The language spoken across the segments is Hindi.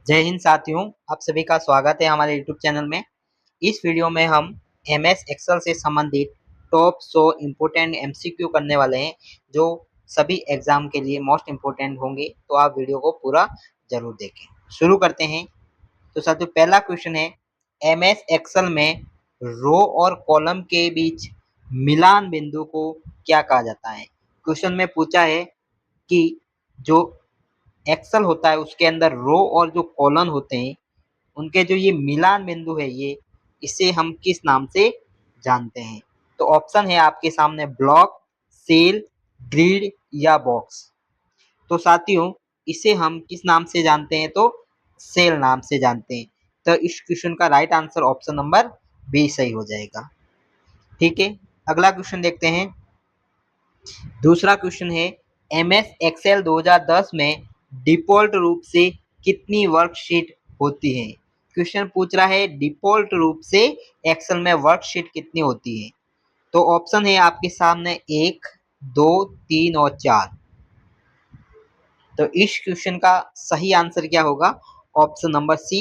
जय हिंद साथियों, आप सभी का स्वागत है हमारे YouTube चैनल में। इस वीडियो में हम MS एक्सेल से संबंधित टॉप 100 इम्पोर्टेंट MCQ करने वाले हैं, जो सभी एग्जाम के लिए मोस्ट इम्पोर्टेंट होंगे। तो आप वीडियो को पूरा जरूर देखें। शुरू करते हैं। तो साथियों, पहला क्वेश्चन है, MS एक्सेल में रो और कॉलम के बीच मिलान बिंदु को क्या कहा जाता है। क्वेश्चन में पूछा है कि जो एक्सेल होता है उसके अंदर रो और जो कॉलम होते हैं उनके जो ये मिलान बिंदु है, ये इसे हम किस नाम से जानते हैं। तो ऑप्शन है आपके सामने, ब्लॉक, सेल, ग्रिड या बॉक्स। तो साथियों, इसे हम किस नाम से जानते हैं, तो सेल नाम से जानते हैं। तो इस क्वेश्चन का right answer option number B सही हो जाएगा। ठीक है, अगला क्वेश्चन देखते हैं। दूसरा क्वेश्चन है, MS एक्सेल 2010 में डिफ़ॉल्ट रूप से कितनी वर्कशीट होती है। क्वेश्चन पूछ रहा है डिफ़ॉल्ट रूप से एक्सेल में वर्कशीट कितनी होती है। तो ऑप्शन है आपके सामने 1, 2, 3 और 4। तो इस क्वेश्चन का सही आंसर क्या होगा, option number C.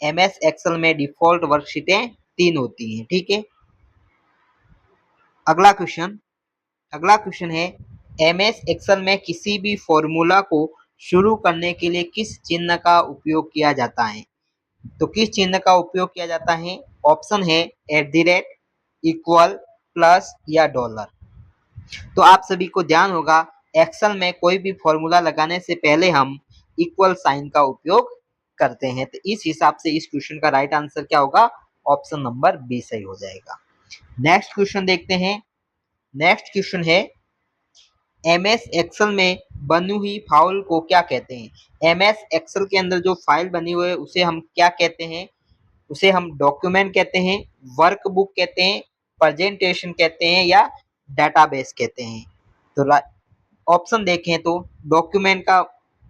MS Excel में डिफ़ॉल्ट वर्कशीटें 3 होती हैं। ठीक है, अगला क्वेश्चन है, MS एक्सेल में किसी भी फॉर्मूला को शुरू करने के लिए किस चिन्ह का उपयोग किया जाता है। तो किस चिन्ह का उपयोग किया जाता है, ऑप्शन है @ इक्वल, प्लस या डॉलर। तो आप सभी को ध्यान होगा, एक्सेल में कोई भी फॉर्मूला लगाने से पहले हम इक्वल साइन का उपयोग करते हैं। तो इस हिसाब से इस क्वेश्चन का राइट आंसर क्या होगा, ऑप्शन नंबर बी सही हो जाएगा। नेक्स्ट क्वेश्चन देखते हैं। नेक्स्ट क्वेश्चन है, MS एक्सेल में बनी हुई फाइल को क्या कहते हैं। MS एक्सेल के अंदर जो फाइल बनी हुई है उसे हम क्या कहते हैं, उसे हम डॉक्यूमेंट कहते हैं, वर्कबुक कहते हैं, प्रेजेंटेशन कहते हैं या डेटाबेस कहते हैं। तो ऑप्शन देखें तो डॉक्यूमेंट का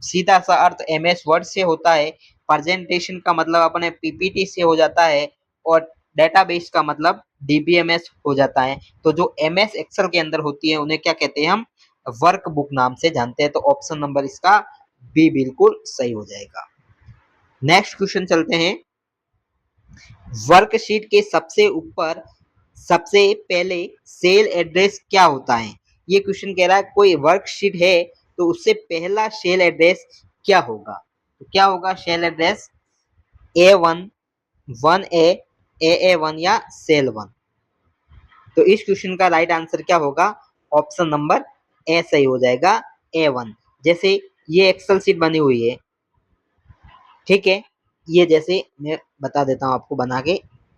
सीधा सा अर्थ MS वर्ड से होता है, प्रेजेंटेशन का मतलब अपने PPT से हो जाता है और डेटाबेस का मतलब DBMS हो जाता है। तो जो MS एक्सेल के अंदर होती है उन्हें क्या कहते हैं, हम वर्कबुक नाम से जानते हैं। तो ऑप्शन नंबर इसका बी बिल्कुल सही हो जाएगा। नेक्स्ट क्वेश्चन चलते हैं। वर्कशीट के सबसे ऊपर सबसे पहले सेल एड्रेस क्या होता है। ये क्वेश्चन कह रहा है कोई वर्कशीट है तो उससे पहला सेल एड्रेस क्या होगा। तो क्या होगा cell address, A1, 1A, AA1 या सेल 1। तो इस क्वेश्चन का राइट आंसर क्या होगा, ऑप्शन नंबर ए सही हो जाएगा, A1। जैसे ये एक्सेल सीट बनी हुई है, ठीक है, ये जैसे मैं बता देता हूँ आपको बना के,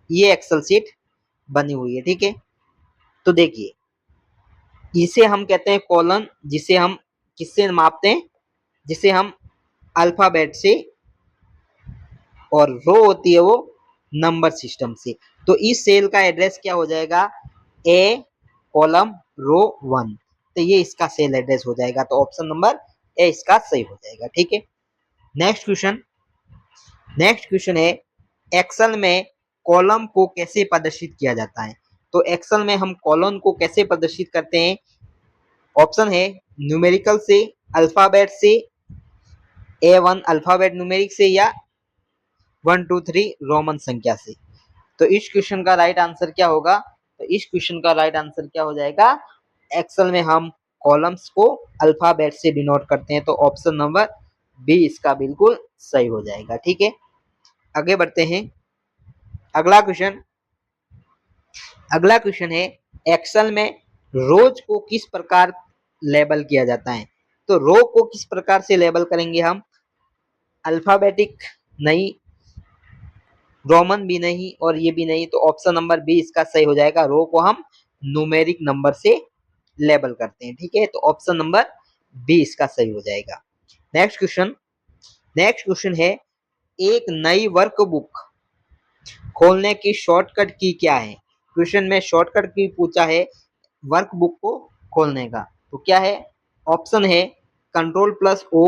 ये एक्सेल सीट बनी हुई है। ठीक है, तो देखिए इसे हम कहते हैं कॉलम, जिसे हम किससे मापते हैं, जिसे हम अल्फाबेट से, और रो होती है वो नंबर सिस्टम से। तो इस सेल का एड्रेस क्या हो जाएगा, ए कॉलम रो 1। तो ये इसका सेल एड्रेस हो जाएगा। तो ऑप्शन नंबर ए इसका सही हो जाएगा। ठीक है, नेक्स्ट क्वेश्चन है, एक्सेल में कॉलम को कैसे प्रदर्शित किया जाता है। तो एक्सेल में हम कॉलम को कैसे प्रदर्शित करते हैं, ऑप्शन है न्यूमेरिकल से, अल्फाबेट से, A1 अल्फाबेट न्यूमेरिक से या 1 2 3 रोमन संख्या से। तो इस क्वेश्चन का राइट आंसर क्या होगा, तो इस क्वेश्चन का राइट आंसर क्या हो जाएगा, एक्सेल में हम कॉलम्स को अल्फाबेट से डिनोट करते हैं। तो ऑप्शन नंबर बी इसका बिल्कुल सही हो जाएगा। ठीक है, आगे बढ़ते हैं। अगला क्वेश्चन अगला क्वेश्चन है, एक्सेल में रोज को किस प्रकार लेबल किया जाता है। तो रो को किस प्रकार से लेबल करेंगे हम, अल्फाबेटिक नहीं, रोमन भी नहीं और ये भी नहीं। तो ऑप्शन नंबर बी इसका सही हो जाएगा, रो को हम न्यूमेरिक नंबर से लेबल करते हैं। ठीक है, तो ऑप्शन नंबर बी इसका सही हो जाएगा। नेक्स्ट क्वेश्चन है, एक नई वर्कबुक खोलने की शॉर्टकट की क्या है। क्वेश्चन में शॉर्टकट की पूछा है वर्कबुक को खोलने का। तो क्या है, ऑप्शन है Ctrl+O,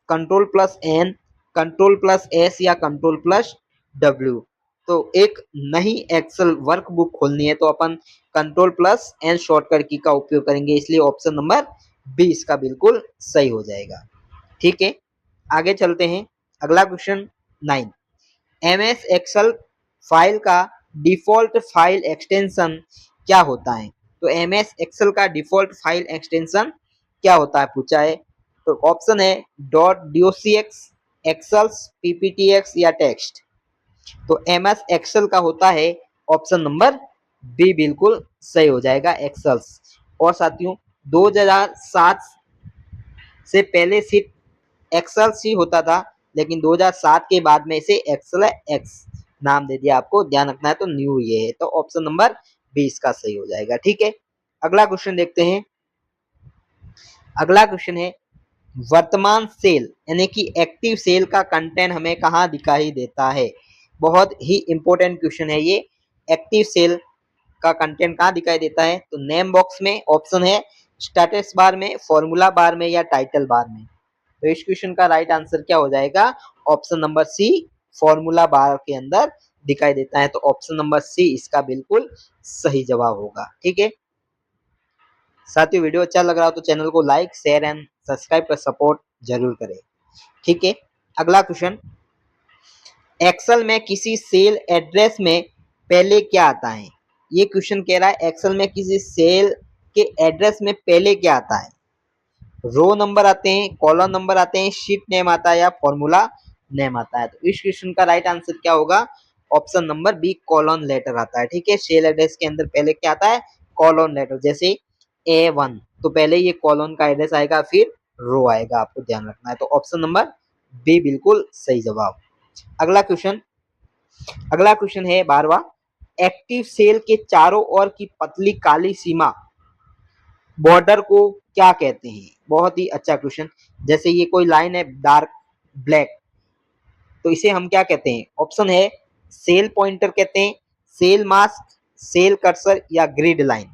Ctrl+N, Ctrl+S या Ctrl+W। तो एक नई एक्सेल वर्कबुक खोलनी है तो अपन Ctrl+N शॉर्टकट की का उपयोग करेंगे, इसलिए ऑप्शन नंबर बी इसका बिल्कुल सही हो जाएगा। ठीक है, आगे चलते हैं। अगला क्वेश्चन, 9। MS एक्सेल फाइल का डिफॉल्ट फाइल एक्सटेंशन क्या होता है? तो MS एक्सेल का डिफॉल्ट फाइल एक्सटेंशन क्या होता है पूछा है। तो ऑप्शन है .docx, एक्सेल्स, PPTX या टेक्स्ट। तो MS एक्सेल का होता है ऑप्शन नंबर बी, बिल्कुल सही हो जाएगा, एक्सेल्स। और साथियों 2007 से पहले सिर्फ एक्सेल्स ही होता था, लेकिन 2007 के बाद में इसे एक्सेल एक्स नाम दे दिया। आपको ध्यान रखना है, तो न्यू ये है, तो ऑप्शन नंबर 20 का सही हो जाएगा। ठीक है, अगला क्वेश्चन देखते हैं। अगला क्वेश्चन है वर्तमान सेल यानी कि एक्टिव सेल का कंटेंट हमें कहाँ दिखाई देता है? बहुत ही इंपॉर्टेंट क्वेश्चन है ये। एक्टिव सेल का कंटेंट कहाँ दिखाई देता है? तो नेम बॉक्स में, ऑप्शन है स्टेटस बार में, फॉर्मूला बार में या टाइटल बार में। तो इस क्वेश्चन का राइट आंसर क्या हो जाएगा? Option number C, formula bar के अंदर दिखाई देता है। तो ऑप्शन नंबर सी इसका बिल्कुल सही जवाब होगा। ठीक है साथियों, वीडियो अच्छा लग रहा हो तो चैनल को लाइक, शेयर एंड सब्सक्राइब कर सपोर्ट जरूर करें। ठीक है, अगला क्वेश्चन, एक्सेल में किसी सेल एड्रेस में पहले क्या आता है? ये क्वेश्चन कह रहा है एक्सेल में किसी सेल के एड्रेस में पहले क्या आता है? रो नंबर आते हैं, कॉलम नंबर आते हैं, शीट नेम आता है या फॉर्मूला नेम आता है। तो इस क्वेश्चन का राइट आंसर क्या होगा? Option number B, column letter आता है। ठीक है, सेल एड्रेस के अंदर पहले क्या आता है? Column letter. जैसे A1 तो पहले ये कॉलम का एड्रेस आएगा, फिर रो आएगा, आपको ध्यान रखना है। तो ऑप्शन नंबर बी बिल्कुल सही जवाब। अगला क्वेश्चन है 12वां, एक्टिव सेल के चारों ओर की पतली काली सीमा बॉर्डर को क्या कहते हैं? बहुत ही अच्छा क्वेश्चन। जैसे ये कोई लाइन है डार्क ब्लैक, तो इसे हम क्या कहते हैं? ऑप्शन है सेल पॉइंटर कहते हैं, सेल मास्क, सेल कर्सर या ग्रिड लाइन।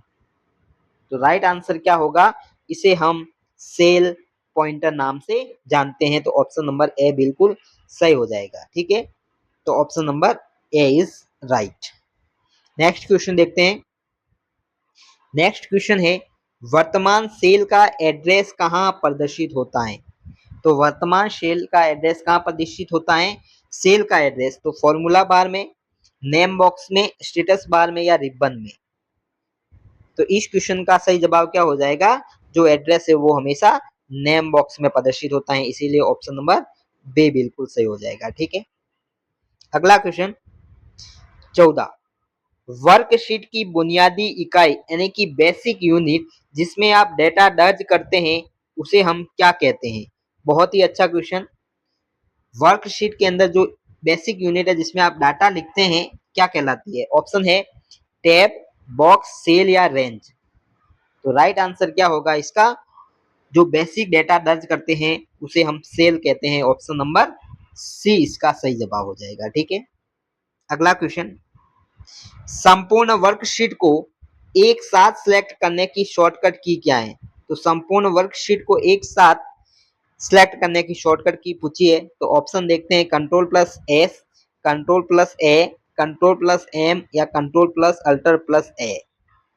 तो राइट आंसर क्या होगा? इसे हम सेल पॉइंटर नाम से जानते हैं। तो ऑप्शन नंबर ए बिल्कुल सही हो जाएगा। ठीक है, तो option number A is right. Next question देखते हैं। नेक्स्ट क्वेश्चन है वर्तमान सेल का एड्रेस कहाँ प्रदर्शित होता है? तो वर्तमान सेल का एड्रेस कहाँ प्रदर्शित होता है? सेल का एड्रेस तो फॉर्मूला बार में, नेम बॉक्स में, स्टेटस बार में या रिबन में। तो इस क्वेश्चन का सही जवाब क्या हो जाएगा? जो एड्रेस है वो हमेशा नेम बॉक्स में प्रदर्शित होता है, इसीलिए ऑप्शन नंबर बी बिल्कुल सही हो जाएगा। ठीक है, अगला क्वेश्चन 14, वर्कशीट की बुनियादी इकाई यानी कि बेसिक यूनिट जिसमें आप डेटा दर्ज करते हैं उसे हम क्या कहते हैं? बहुत ही अच्छा क्वेश्चन। वर्कशीट के अंदर जो बेसिक यूनिट है जिसमें आप डाटा लिखते हैं क्या कहलाती है? ऑप्शन है टैब, बॉक्स, सेल या रेंज। तो राइट आंसर क्या होगा इसका? जो बेसिक डेटा दर्ज करते हैं उसे हम सेल कहते हैं। ऑप्शन नंबर सी इसका सही जवाब हो जाएगा। ठीक है, अगला क्वेश्चन, संपूर्ण वर्कशीट को एक साथ सिलेक्ट करने की शॉर्टकट की क्या है? तो संपूर्ण वर्कशीट को एक साथ सिलेक्ट करने की शॉर्टकट की पूछी है। तो ऑप्शन देखते हैं Ctrl+S, Ctrl+A, Ctrl+M या Ctrl+Alt+A।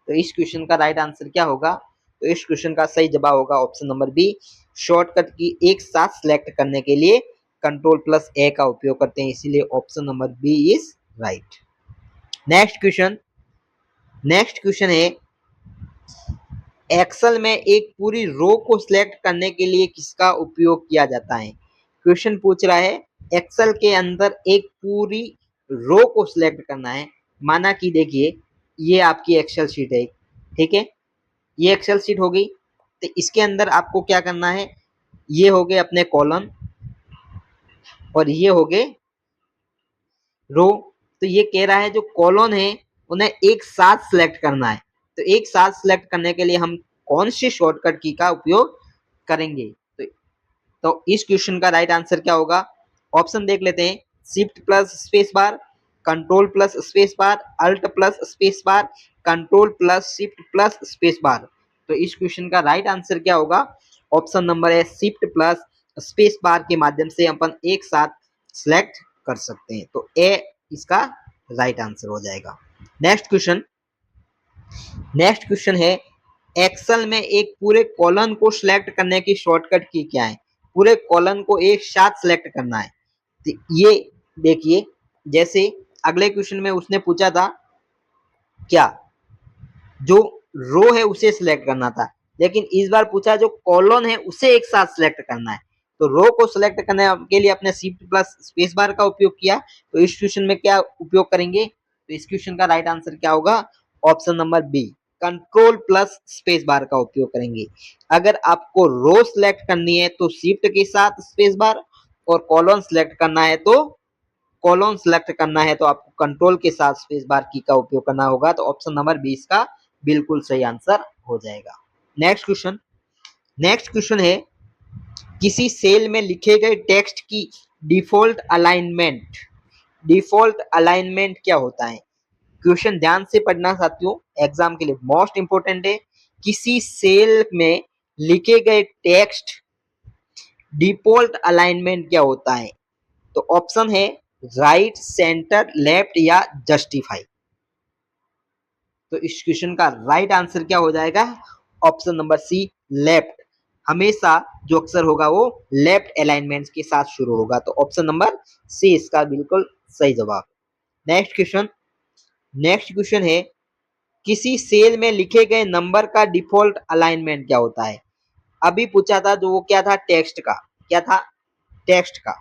तो इस क्वेश्चन का राइट आंसर क्या होगा? तो इस क्वेश्चन का सही जवाब होगा ऑप्शन नंबर बी, शॉर्टकट की एक साथ सिलेक्ट करने के लिए Ctrl+A का उपयोग करते हैं, इसीलिए option number B is right. Next question है एक्सेल में एक पूरी रो को सिलेक्ट करने के लिए किसका उपयोग किया जाता है? क्वेश्चन पूछ रहा है एक्सेल के अंदर एक पूरी रो को सिलेक्ट करना है। माना कि देखिए ये आपकी एक्सेल शीट है, ठीक है, ये एक्सेल शीट होगी। तो इसके अंदर आपको क्या करना है? ये हो गए अपने कॉलम और ये हो गए रो। तो ये कह रहा है जो कॉलम है उन्हें एक साथ सिलेक्ट करना है। तो एक साथ सिलेक्ट करने के लिए हम कौन सी शॉर्टकट की का उपयोग करेंगे? तो इस क्वेश्चन का राइट आंसर क्या होगा? ऑप्शन देख लेते हैं, shift plus space bar, control plus space bar, alt plus space bar, control plus shift plus space bar. तो इस क्वेश्चन का राइट आंसर क्या होगा? ऑप्शन नंबर है शिफ्ट प्लस स्पेस बार के माध्यम से अपन एक साथ सिलेक्ट कर सकते हैं। तो ए इसका राइट आंसर हो जाएगा। नेक्स्ट क्वेश्चन है एक्सेल में एक पूरे कॉलम को सिलेक्ट करने की शॉर्टकट की क्या है? पूरे कॉलम को एक साथ सिलेक्ट करना है। तो ये देखिए, जैसे अगले क्वेश्चन में उसने पूछा था क्या, जो रो है उसे सिलेक्ट करना था, लेकिन इस बार पूछा जो कॉलम है उसे एक साथ सिलेक्ट करना है। तो रो को सिलेक्ट करने के लिए अपने शिफ्ट प्लस स्पेस बार का उपयोग किया। तो इस क्वेश्चन में क्या उपयोग करेंगे, तो इस क्वेश्चन का राइट आंसर क्या होगा, option number B, control plus space bar का उपयोग करेंगे। अगर आपको रो सिलेक्ट करनी है तो शिफ्ट के साथ स्पेस बार, और कॉलम सिलेक्ट करना है तो कॉलम सिलेक्ट करना है तो आपको कंट्रोल के साथ स्पेस बार की का उपयोग करना होगा। तो ऑप्शन नंबर 20 का बिल्कुल सही आंसर हो जाएगा। नेक्स्ट क्वेश्चन है, किसी सेल में लिखे गए टेक्स्ट की डिफॉल्ट अलाइनमेंट क्या होता है। क्वेश्चन ध्यान से पढ़ना साथियों, एग्जाम के लिए मोस्ट इंपोर्टेंट है। किसी सेल में लिखे गए टेक्स्ट डिफॉल्ट अलाइनमेंट क्या होता है। तो ऑप्शन है राइट, सेंटर, लेफ्ट या जस्टिफाई। तो इस क्वेश्चन का राइट आंसर क्या हो जाएगा, ऑप्शन नंबर सी, लेफ्ट। हमेशा जो अक्षर होगा वो लेफ्ट अलाइनमेंट के साथ शुरू होगा। तो ऑप्शन नंबर सी इसका बिल्कुल सही जवाब। नेक्स्ट क्वेश्चन है, किसी सेल में लिखे गए नंबर का डिफॉल्ट अलाइनमेंट क्या होता है। अभी पूछा था जो वो क्या था, टेक्स्ट का। क्या था, टेक्स्ट का।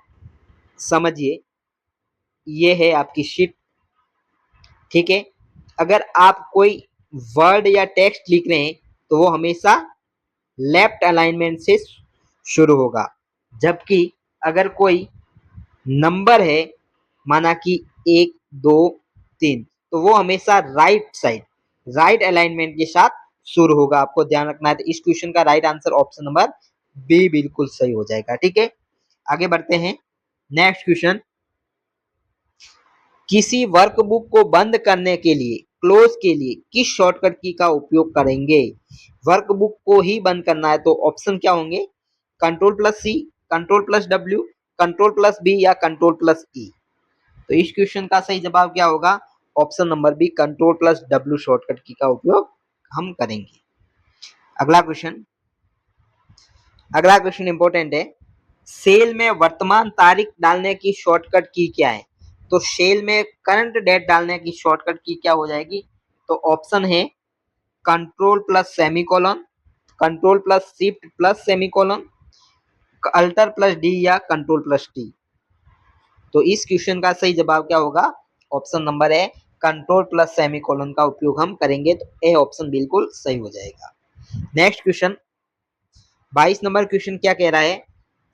समझिए, ये है आपकी शीट, ठीक है। अगर आप कोई वर्ड या टेक्स्ट लिख रहे हैं तो वो हमेशा लेफ्ट अलाइनमेंट से शुरू होगा, जबकि अगर कोई नंबर है, माना कि 1 2 3, तो वो हमेशा राइट अलाइनमेंट के साथ शुरू होगा। आपको ध्यान रखना है। तो इस क्वेश्चन का right answer option number B बिल्कुल सही हो जाएगा, ठीक है। आगे बढ़ते हैं। नेक्स्ट क्वेश्चन, किसी वर्कबुक को बंद करने के लिए क्लोज के लिए किस शॉर्टकट की का उपयोग करेंगे। वर्कबुक को ही बंद करना है तो ऑप्शन क्या होंगे, control plus C, control plus W, control plus B या कंट्रोल प्लस ई। तो इस क्वेश्चन का सही जवाब क्या होगा, option number B, control plus W shortcut की का उपयोग हम करेंगे। अगला क्वेश्चन अगला क्वेश्चन इंपॉर्टेंट है। सेल में वर्तमान तारीख डालने की शॉर्टकट की क्या है। तो सेल में करंट डेट डालने की शॉर्टकट की क्या हो जाएगी। तो ऑप्शन है control plus semicolon, control plus shift plus semicolon, alter plus D या कंट्रोल प्लस टी। तो इस क्वेश्चन का सही जवाब क्या होगा, ऑप्शन नंबर है कंट्रोल प्लस सेमीकोलन का उपयोग हम करेंगे। तो ए ऑप्शन बिल्कुल सही हो जाएगा। नेक्स्ट क्वेश्चन 22 नंबर क्वेश्चन क्या कह रहा है,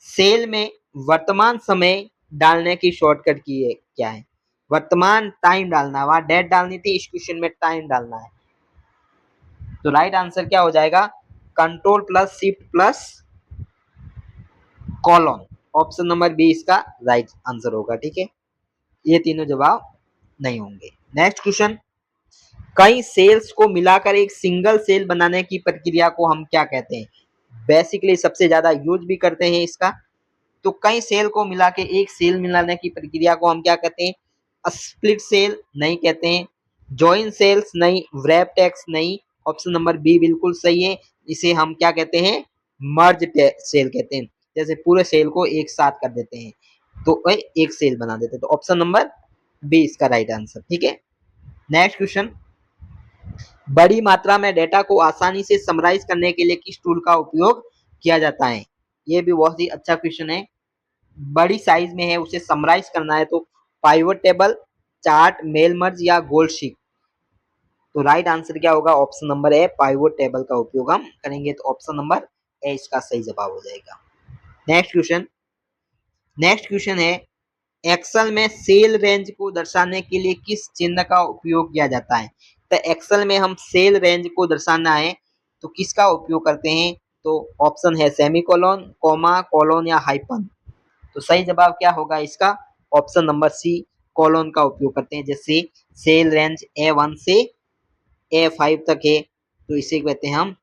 सेल में वर्तमान समय डालने की शॉर्टकट की है क्या है। वर्तमान टाइम डालना है, वहां डेट डालनी थी, इस क्वेश्चन में टाइम डालना है। तो राइट आंसर क्या हो जाएगा, control plus shift plus colon. Option number B इसका राइट आंसर होगा, ठीक है। ये तीनों जवाब नहीं होंगे। नेक्स्ट क्वेश्चन, कई सेल्स को मिलाकर एक सिंगल सेल बनाने की प्रक्रिया को हम क्या कहते हैं। बेसिकली सबसे ज्यादा यूज भी करते हैं इसका। तो कई सेल को मिला के एक सेल मिलाने की प्रक्रिया को हम क्या कहते हैं, स्प्लिट सेल नहीं कहते हैं, जॉइन सेल्स नहीं, व्रैप टेक्स नहीं। ऑप्शन नंबर बी बिल्कुल सही है। इसे हम क्या कहते हैं, मर्ज सेल कहते हैं। जैसे पूरे सेल को एक साथ कर देते हैं तो एक सेल बना देते हैं। तो ऑप्शन नंबर बी इसका राइट आंसर, ठीक है। नेक्स्ट क्वेश्चन, बड़ी मात्रा में डेटा को आसानी से समराइज करने के लिए किस टूल का उपयोग किया जाता है। ये भी बहुत ही अच्छा क्वेश्चन है। बड़ी साइज में है, उसे समराइज करना है तो pivot table, chart, mail merge या गोल शीट। तो राइट आंसर क्या होगा, option number A, pivot table का उपयोग हम करेंगे। तो ऑप्शन नंबर ए इसका सही जवाब हो जाएगा। नेक्स्ट क्वेश्चन है, एक्सेल में सेल रेंज को दर्शाने के लिए किस चिन्ह का उपयोग किया जाता है। तो एक्सेल में हम सेल रेंज को दर्शाना है तो किसका उपयोग करते हैं। तो ऑप्शन है सेमीकोलन, कॉमा, कोलोन या हाइपन। तो सही जवाब क्या होगा इसका, ऑप्शन नंबर सी, कोलोन का उपयोग करते हैं। जैसे सेल रेंज A1 से A5 तक है तो इसे कहते हैं हम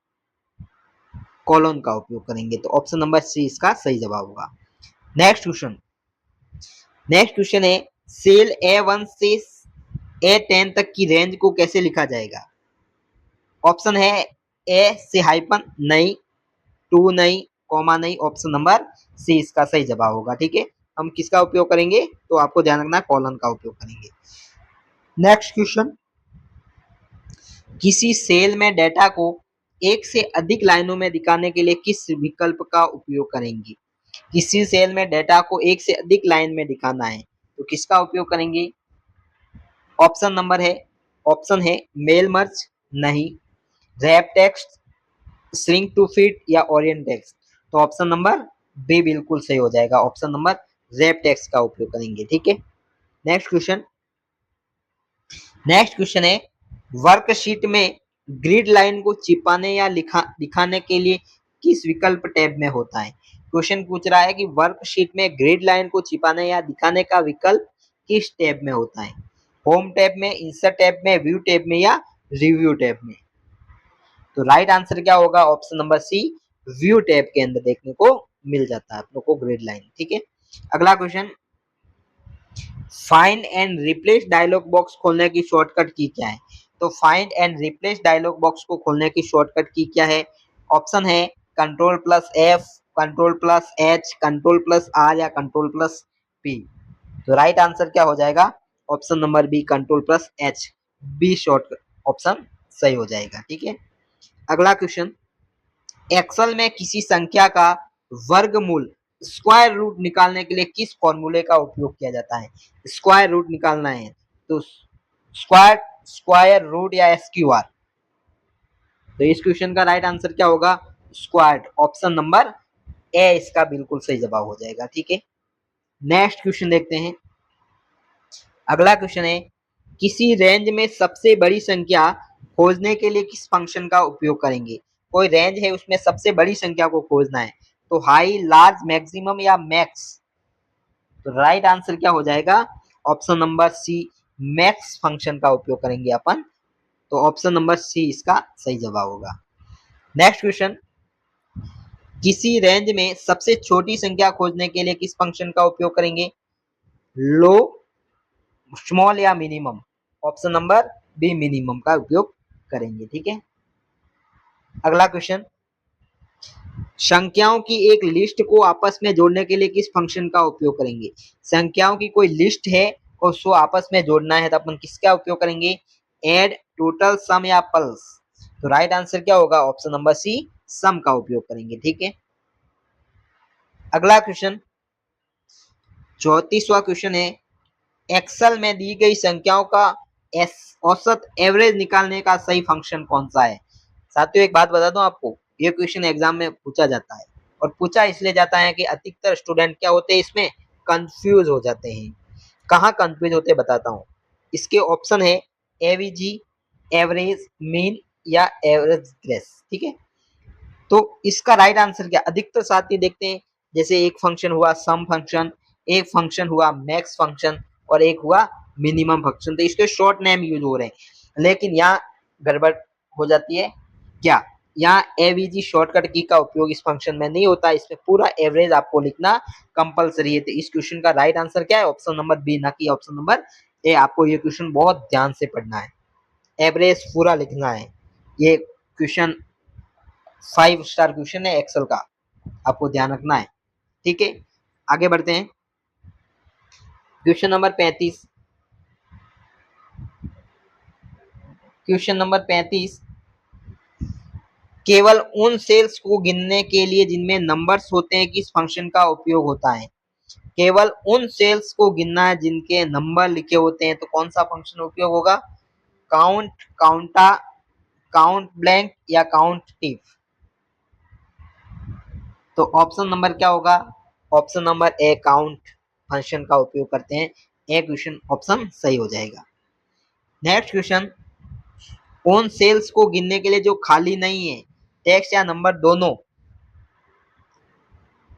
कोलोन का उपयोग करेंगे। तो ऑप्शन नंबर सी इसका सही जवाब होगा। नेक्स्ट क्वेश्चन है, सेल A1 से A10 तक की रेंज को कैसे लिखा जाएगा। ऑप्शन है ए से हाइपन नहीं, टू नहीं, कॉमा नहीं। ऑप्शन नंबर सी इसका सही जवाब होगा, ठीक है। हम किसका उपयोग करेंगे, तो आपको ध्यान रखना है कॉलन का उपयोग करेंगे। नेक्स्ट क्वेश्चन, किसी सेल में डेटा को एक से अधिक लाइनों में दिखाने के लिए किस विकल्प का उपयोग करेंगे। किसी सेल में डेटा को एक से अधिक लाइन में दिखाना है तो किसका उपयोग करेंगे। ऑप्शन है मेल मर्ज, नहीं, wrap text, shrink to fit या ओरिएंट टेक्स्ट। तो ऑप्शन नंबर बी बिल्कुल सही हो जाएगा, ऑप्शन नंबर रैप टेक्स्ट का उपयोग करेंगे। ठीक है, नेक्स्ट क्वेश्चन है, वर्कशीट में ग्रिड लाइन को छिपाने या दिखाने के लिए किस विकल्प टैब में होता है। क्वेश्चन पूछ रहा है कि वर्कशीट में ग्रिड लाइन को छिपाने या दिखाने का विकल्प किस टैब में होता है। होम टैब में, इंसर्ट टैब में, व्यू टैब में या रिव्यू टैब में। तो राइट आंसर क्या होगा, option number C, view tab के अंदर देखने को मिल जाता है आप लोग को ग्रिड लाइन। ठीक है, अगला question, find and replace dialog box खोलने की शॉर्टकट की क्या है। तो find and replace dialog box को खोलने की शॉर्टकट की क्या है। ऑप्शन है control plus F, control plus H, control plus R या कंट्रोल प्लस पी। तो राइट आंसर क्या हो जाएगा, option number B, control plus H, B short option सही हो जाएगा। ठीक है, अगला क्वेश्चन, एक्सेल में किसी संख्या का वर्गमूल स्क्वायर रूट निकालने के लिए किस फॉर्मूले का उपयोग किया जाता है। स्क्वायर रूट निकालना है तो स्क्वायर रूट या एसक्यूआर। तो इस क्वेश्चन का राइट आंसर क्या होगा, स्क्वायर, ऑप्शन नंबर ए इसका बिल्कुल सही जवाब हो जाएगा। ठीक है, नेक्स्ट क्वेश्चन देखते हैं। अगला क्वेश्चन है, किसी रेंज में सबसे बड़ी संख्या खोजने के लिए किस फंक्शन का उपयोग करेंगे। कोई रेंज है उसमें सबसे बड़ी संख्या को खोजना है तो हाई, लार्ज, मैक्सिमम या मैक्स। तो राइट आंसर क्या हो जाएगा, option number C, max function का उपयोग करेंगे अपन। तो ऑप्शन नंबर सी इसका सही जवाब होगा। नेक्स्ट क्वेश्चन, किसी रेंज में सबसे छोटी संख्या खोजने के लिए किस फंक्शन का उपयोग करेंगे। लो, स्मॉल या minimum. Option number B, minimum का उपयोग करेंगे। ठीक है, अगला क्वेश्चन, संख्याओं की एक लिस्ट को आपस में जोड़ने के लिए किस फंक्शन का उपयोग करेंगे। संख्याओं की कोई लिस्ट है और उसको आपस में जोड़ना है तो अपन किसका उपयोग करेंगे, एड, टोटल, सम या पल्स। तो राइट आंसर क्या होगा, ऑप्शन नंबर सी, सम का उपयोग करेंगे। ठीक है, अगला क्वेश्चन 34वां क्वेश्चन है, एक्सेल में दी गई संख्याओं का औसत एवरेज निकालने का सही फंक्शन कौन सा है। साथियों एक बात बता दूं आपको, ये क्वेश्चन एग्जाम में पूछा जाता है और पूछा इसलिए जाता है कि अधिकतर स्टूडेंट क्या होते हैं इसमें कंफ्यूज हो जाते हैं। कहाँ कंफ्यूज होते बताता हूँ। इसके ऑप्शन है एवीजी, एवरेज, मीन या एवरेज ग्रेस। ठीक है, तो इसका राइट आंसर क्या, अधिकतर साथी देखते हैं जैसे एक फंक्शन हुआ सम फंक्शन, एक फंक्शन हुआ मैक्स फंक्शन और एक हुआ मिनिमम फंक्शन, तो इसके शॉर्ट नेम यूज हो रहे हैं। लेकिन यहाँ गड़बड़ हो जाती है क्या, यहाँ एवीजी शॉर्टकट की का उपयोग इस फंक्शन में नहीं होता, इसमें पूरा एवरेज आपको लिखना कंपलसरी है। तो इस क्वेश्चन का राइट आंसर क्या है, ऑप्शन नंबर बी, ना कि ऑप्शन नंबर ए। आपको ये क्वेश्चन बहुत ध्यान से पढ़ना है, एवरेज पूरा लिखना है। ये क्वेश्चन 5 स्टार क्वेश्चन है एक्सेल का, आपको ध्यान रखना है। ठीक है, आगे बढ़ते हैं। क्वेश्चन नंबर 35, क्वेश्चन नंबर 35, केवल उन सेल्स को गिनने के लिए जिनमें नंबर्स होते हैं किस फंक्शन का उपयोग होता है। केवल उन सेल्स को गिनना है जिनके नंबर लिखे होते हैं तो कौन सा फंक्शन उपयोग होगा, काउंट, काउंटा, काउंट ब्लैंक या काउंट टिफ। तो ऑप्शन नंबर क्या होगा, ऑप्शन नंबर ए, काउंट फंक्शन का उपयोग करते हैं। ए क्वेश्चन ऑप्शन सही हो जाएगा। नेक्स्ट क्वेश्चन, उन सेल्स को गिनने के लिए जो खाली नहीं है, टेक्स्ट या नंबर दोनों,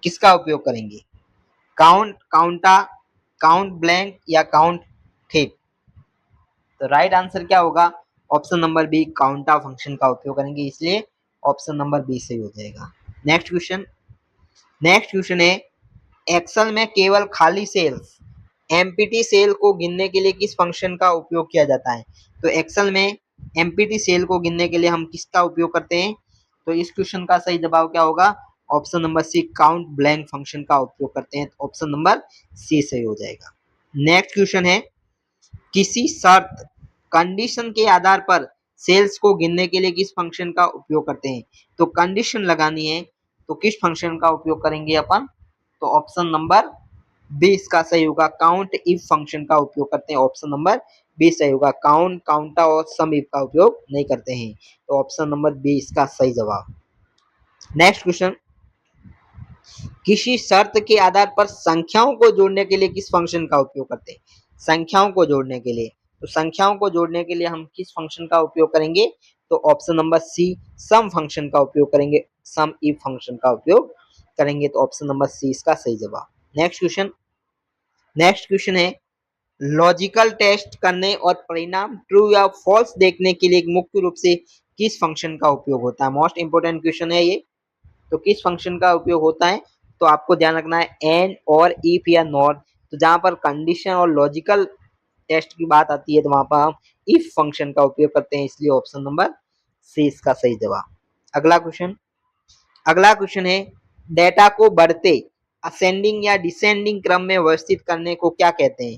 किसका उपयोग करेंगे, काउंट, काउंटा, काउंट ब्लैंक या काउंट थिप। तो राइट आंसर क्या होगा, ऑप्शन नंबर बी, काउंटा फंक्शन का उपयोग करेंगे, इसलिए ऑप्शन नंबर बी सही हो जाएगा। नेक्स्ट क्वेश्चन है, एक्सेल में केवल खाली सेल्स, एम्प्टी सेल को गिनने के लिए किस फंक्शन का उपयोग किया जाता है। तो एक्सेल में एम्प्टी सेल को गिनने के लिए हम किसका उपयोग करते हैं। तो इस क्वेश्चन का सही जवाब क्या होगा, option number C count blank function का उपयोग करते हैं, तो ऑप्शन नंबर सी सही हो जाएगा। नेक्स्ट क्वेश्चन है, किसी शर्त कंडीशन के आधार पर सेल्स को गिनने के लिए किस फंक्शन का उपयोग करते हैं? तो कंडीशन लगानी है तो किस फंक्शन का उपयोग करेंगे अपन? तो ऑप्शन नंबर बी इसका सही होगा, काउंट इफ फंक्शन का उपयोग करते हैं। ऑप्शन नंबर बी सही होगा, काउंट, काउंटा और सम इफ का उपयोग नहीं करते हैं, तो ऑप्शन नंबर बी इसका सही जवाब। नेक्स्ट क्वेश्चन, किसी शर्त के आधार पर संख्याओं को जोड़ने के लिए किस फंक्शन का उपयोग करते हैं? संख्याओं को जोड़ने के लिए, तो संख्याओं को जोड़ने के लिए हम किस फंक्शन का उपयोग करेंगे? तो ऑप्शन नंबर सी सम फंक्शन का उपयोग करेंगे, सम इफ फंक्शन का उपयोग करेंगे, तो ऑप्शन नंबर सी इसका सही जवाब। नेक्स्ट क्वेश्चन है, लॉजिकल टेस्ट करने और परिणाम ट्रू या फॉल्स देखने के लिए मुख्य रूप से किस फंक्शन का उपयोग होता है? मोस्ट इंपोर्टेंट क्वेश्चन है ये। तो किस फंक्शन का उपयोग होता है? तो आपको ध्यान रखना है एंड और इफ या नॉट। तो जहां पर कंडीशन और लॉजिकल टेस्ट की बात आती है तो वहां पर हम इफ फंक्शन का उपयोग करते हैं, इसलिए ऑप्शन नंबर सी इसका सही जवाब। अगला क्वेश्चन है, डेटा को बढ़ते असेंडिंग या डिसेंडिंग क्रम में व्यवस्थित करने को क्या कहते हैं?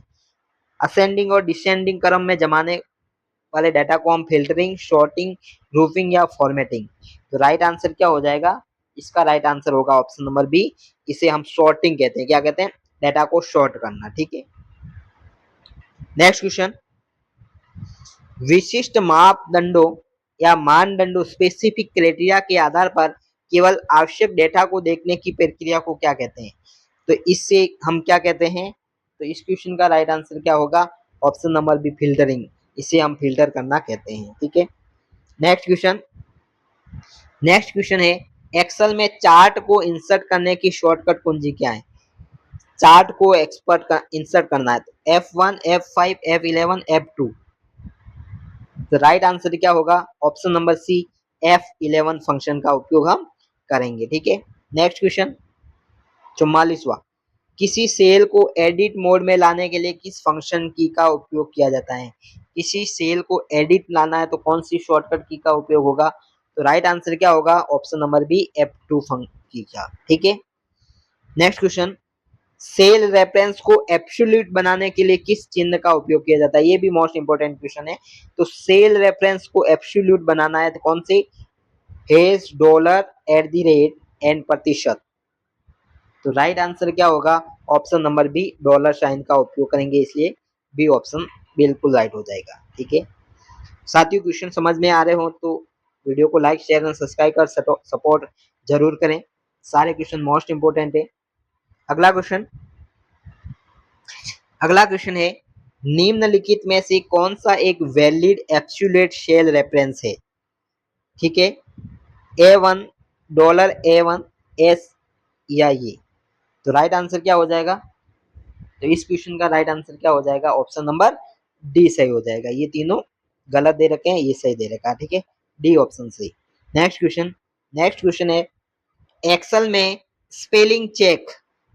असेंडिंग और डिसेंडिंग क्रम में जमाने वाले डाटा को हम फिल्टरिंग, शॉर्टिंग, ग्रुपिंग या फॉर्मेटिंग। तो राइट आंसर क्या हो जाएगा? इसका राइट आंसर होगा ऑप्शन नंबर बी, इसे हम शॉर्टिंग कहते हैं। क्या कहते हैं? डाटा को शॉर्ट करना। ठीक है। नेक्स्ट क्वेश्चन, विशिष्ट मापदंडों या मानदंडों स्पेसिफिक क्राइटेरिया के आधार पर केवल आवश्यक डेटा को देखने की प्रक्रिया को क्या कहते हैं? तो इससे हम क्या कहते हैं? तो इस क्वेश्चन का राइट आंसर क्या होगा? ऑप्शन नंबर बी फिल्टरिंग, इसे हम फिल्टर करना कहते हैं। ठीक है। नेक्स्ट क्वेश्चन है, एक्सेल में चार्ट को इंसर्ट करने की शॉर्टकट कुंजी क्या है? चार्ट को इंसर्ट करना है तो F1, F5, F11, F2। तो राइट आंसर क्या होगा? ऑप्शन नंबर सी F11 फंक्शन का उपयोग हम करेंगे। ठीक है। नेक्स्ट क्वेश्चन 44वां, किसी सेल को एडिट मोड में लाने के लिए किस फंक्शन की का उपयोग किया जाता है? किसी सेल को एडिट लाना है तो कौन सी शॉर्टकट की का उपयोग होगा? तो राइट आंसर क्या होगा? ऑप्शन नंबर बी F2 की का। ठीक है। नेक्स्ट क्वेश्चन, सेल रेफरेंस को एब्सोल्यूट बनाने के लिए किस चिन्ह का उपयोग किया जाता है? ये भी मोस्ट इंपोर्टेंट क्वेश्चन है। तो सेल रेफरेंस को एब्सोल्यूट बनाना है तो कौन सी? Hash, dollar, at the rate and प्रतिशत। तो राइट आंसर क्या होगा? Option number B dollar sign का उपयोग करेंगे, इसलिए बी ऑप्शन बिल्कुल राइट हो जाएगा। ठीक है। साथियों, क्वेश्चन समझ में आ रहे हो तो वीडियो को लाइक, शेयर और सब्सक्राइब कर सपोर्ट जरूर करें। सारे क्वेश्चन मोस्ट इंपोर्टेंट है। अगला क्वेश्चन है, निम्नलिखित में से कौन सा एक वैलिड एब्सोल्यूट सेल रेफरेंस है? ठीक है। A1, डॉलर A1, एस या ये। तो राइट आंसर क्या हो जाएगा? तो इस क्वेश्चन का राइट आंसर क्या हो जाएगा? ऑप्शन नंबर डी सही हो जाएगा। ये तीनों गलत दे रखे हैं, ये सही दे रखा है। ठीक है। डी ऑप्शन सही। नेक्स्ट क्वेश्चन है, एक्सेल में स्पेलिंग चेक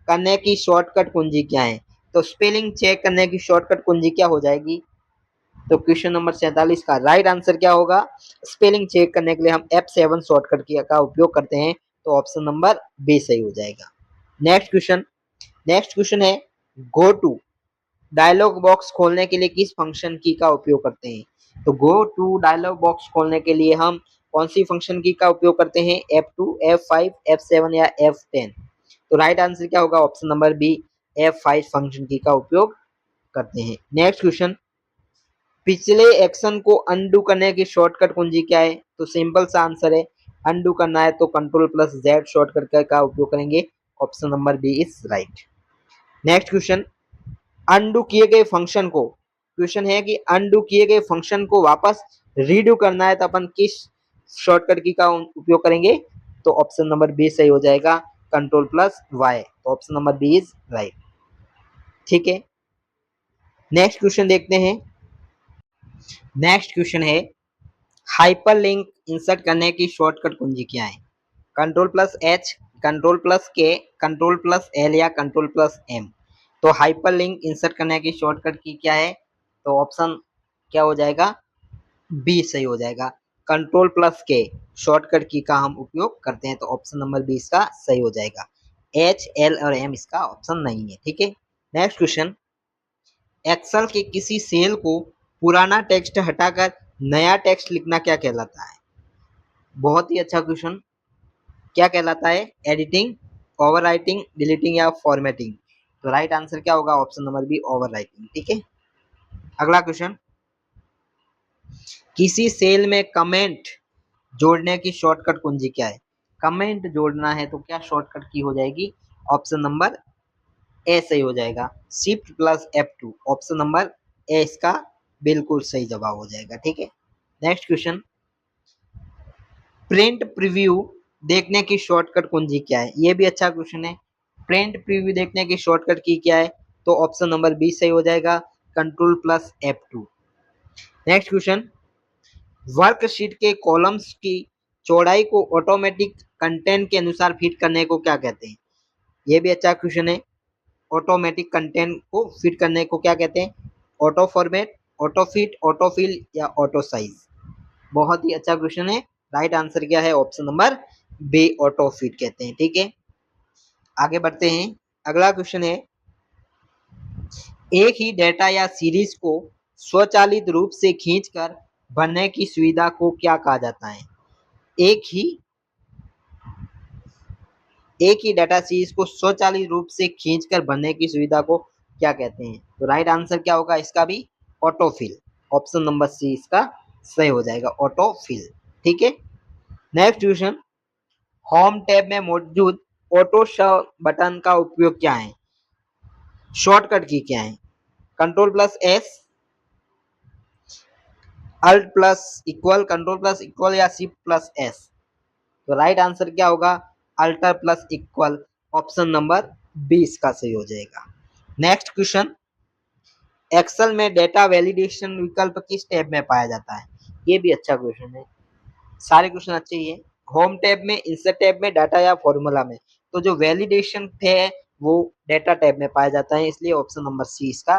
करने की शॉर्टकट कुंजी क्या है? तो स्पेलिंग चेक करने की शॉर्टकट कुंजी क्या हो जाएगी? तो क्वेश्चन नंबर 47 का राइट आंसर क्या होगा? स्पेलिंग चेक करने के लिए हम F7 शॉर्टकट का उपयोग करते हैं, तो ऑप्शन नंबर बी सही हो जाएगा। नेक्स्ट क्वेश्चन है, गो टू डायलॉग बॉक्स खोलने के लिए किस फंक्शन की का उपयोग करते हैं? तो गो टू डायलॉग बॉक्स खोलने के लिए हम कौन सी फंक्शन की का उपयोग करते हैं? F2, F5, F7 या F10। तो राइट आंसर क्या होगा? Option number B F5 function की का उपयोग करते हैं। नेक्स्ट क्वेश्चन, पिछले एक्शन को अनडू करने की शॉर्टकट कुंजी क्या है? तो सिंपल सा आंसर है, अनडू करना है तो Ctrl+Z शॉर्टकट का उपयोग करेंगे। Option number B is right. Next question, undo किए गए फंक्शन को, क्वेश्चन है कि अनडू किए गए फंक्शन को वापस रीडू करना है तो अपन किस शॉर्टकट की का उपयोग करेंगे? तो ऑप्शन नंबर बी सही हो जाएगा, Ctrl+Y। तो option number B is right. ठीक है। नेक्स्ट क्वेश्चन देखते हैं। नेक्स्ट क्वेश्चन है, हाइपरलिंक इंसर्ट करने की शॉर्टकट कुंजी क्या है? Ctrl+H, Ctrl+K, Ctrl+L या Ctrl+M। तो हाइपरलिंक इंसर्ट करने की शॉर्टकट की क्या है? तो ऑप्शन क्या हो जाएगा? बी सही हो जाएगा, कंट्रोल प्लस के शॉर्टकट की का हम उपयोग करते हैं। तो ऑप्शन नंबर बी इसका सही हो जाएगा। एच, एल और एम इसका ऑप्शन नहीं है। ठीक है, नेक्स्ट क्वेश्चन, एक्सेल के किसी सेल को पुराना टेक्स्ट हटाकर नया टेक्स्ट लिखना क्या कहलाता है? बहुत ही अच्छा क्वेश्चन। क्या कहलाता है? एडिटिंग, ओवरराइटिंग, डिलीटिंग या फॉर्मेटिंग? तो राइट आंसर क्या होगा? Option number B, overwriting. ठीक है, अगला क्वेश्चन, किसी सेल में कमेंट जोड़ने की शॉर्टकट कुंजी क्या है? कमेंट जोड़ना है तो क्या शॉर्टकट की हो जाएगी? ऑप्शन नंबर ए सही हो जाएगा, shift plus F2। Option number ए इसका बिल्कुल सही जवाब हो जाएगा। ठीक है, नेक्स्ट क्वेश्चन, प्रिंट प्रीव्यू देखने की शॉर्टकट कुंजी क्या है? ये भी अच्छा क्वेश्चन है। प्रिंट प्रीव्यू देखने की शॉर्टकट की क्या है? तो ऑप्शन नंबर बी सही हो जाएगा, control plus F2। Next question, worksheet के कॉलम्स की चौड़ाई को ऑटोमेटिक कंटेंट के अनुसार फिट करने को क्या कहते हैं? ये भी अच्छा क्वेश्चन है। ऑटोमेटिक कंटेंट को फिट करने को क्या कहते हैं? Auto format, auto fit, auto fill या ऑटो साइज? बहुत ही अच्छा क्वेश्चन है। राइट आंसर क्या है? Option number B, auto fit कहते हैं। ठीक है, आगे बढ़ते हैं। अगला क्वेश्चन है, एक ही डेटा या सीरीज को स्वचालित रूप से खींचकर भरने की सुविधा को क्या कहा जाता है? एक ही डाटा सीरीज को स्वचालित रूप से खींचकर भरने की सुविधा को क्या कहते हैं? तो राइट आंसर क्या होगा इसका भी? ऑटोफिल। ऑप्शन नंबर सी इसका सही हो जाएगा, ऑटोफिल। ठीक है, नेक्स्ट क्वेश्चन, होम टैब में मौजूद ऑटो शो बटन का उपयोग क्या है? शॉर्टकट की क्या है? Control plus S, alt plus equal, control plus equal या शिफ्ट प्लस एस? तो राइट आंसर क्या होगा? Alter plus equal. Option number B इसका सही हो जाएगा। नेक्स्ट क्वेश्चन, एक्सेल में डेटा वैलिडेशन विकल्प किस टैब में पाया जाता है? ये भी अच्छा क्वेश्चन है। सारे क्वेश्चन अच्छे ही है। होम टैब में, इंसर्ट टैब में, डाटा या फॉर्मूला में? तो जो वैलिडेशन है वो डेटा टैब में पाया जाता है, इसलिए ऑप्शन नंबर सी इसका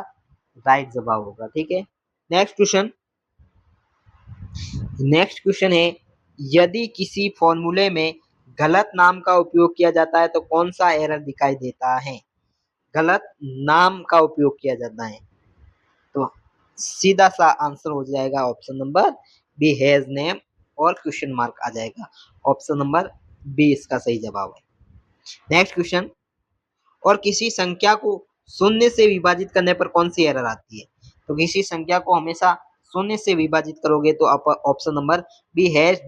राइट जवाब होगा। ठीक है, नेक्स्ट क्वेश्चन, है, यदि किसी फॉर्मूले में गलत नाम का उपयोग किया जाता है तो कौन सा एरर दिखाई देता है? गलत नाम का उपयोग किया जाता है तो सीधा सा आंसर हो जाएगा option number B, hash name और क्वेश्चन मार्क आ जाएगा। ऑप्शन नंबर बी इसका सही जवाब है। नेक्स्ट क्वेश्चन, और किसी संख्या को शून्य से विभाजित करने पर कौन सी एरर आती है? तो किसी संख्या को हमेशा शून्य से विभाजित करोगे तो आप option number B, hash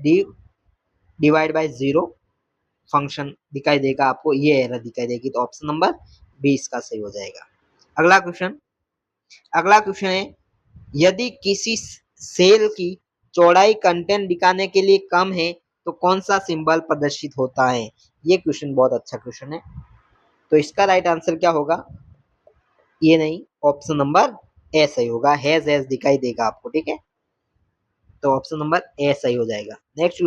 divide by zero function दिखाई देगा आपको, ये एरर दिखाई देगी। तो ऑप्शन नंबर बी इसका सही हो जाएगा। अगला क्वेश्चन है, यदि किसी सेल की चौड़ाई कंटेंट दिखाने के लिए कम है तो कौन सा सिंबल प्रदर्शित होता है? ये क्वेश्चन बहुत अच्छा क्वेश्चन है। तो इसका राइट आंसर क्या होगा? ये नहीं, ऑप्शन नंबर ए सही होगा, हैज हैज दिखाई देगा आपको। ठीक है, तो ऑप्शन नंबर ए सही हो जाएगा। नेक्स्ट